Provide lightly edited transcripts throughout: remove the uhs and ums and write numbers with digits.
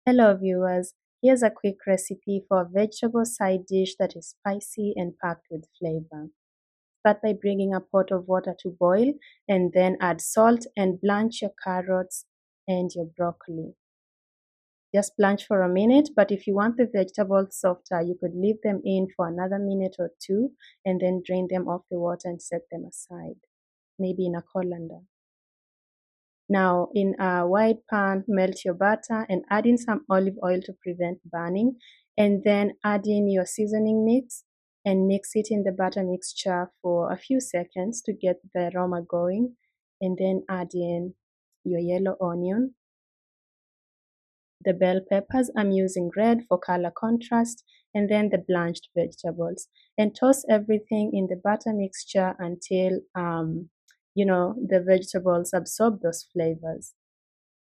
Hello viewers, here's a quick recipe for a vegetable side dish that is spicy and packed with flavor. Start by bringing a pot of water to boil and then add salt and blanch your carrots and your broccoli. Just blanch for a minute, but if you want the vegetables softer, you could leave them in for another minute or two and then drain them off the water and set them aside, maybe in a colander. Now, in a wide pan, melt your butter and add in some olive oil to prevent burning, and then add in your seasoning mix and mix it in the butter mixture for a few seconds to get the aroma going, and then add in your yellow onion, the bell peppers. I'm using red for color contrast, and then the blanched vegetables, and toss everything in the butter mixture until the vegetables absorb those flavors.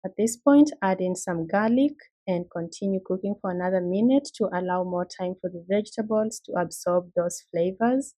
At this point, add in some garlic and continue cooking for another minute to allow more time for the vegetables to absorb those flavors.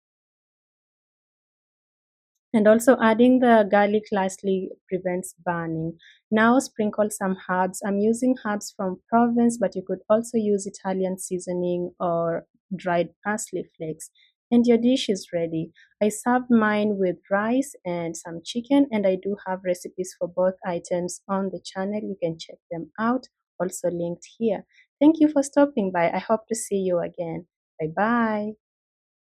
And also adding the garlic lastly prevents burning. Now sprinkle some herbs. I'm using herbs from Provence, but you could also use Italian seasoning or dried parsley flakes. And your dish is ready. I served mine with rice and some chicken, and I do have recipes for both items on the channel. You can check them out, also linked here. Thank you for stopping by. I hope to see you again. Bye bye.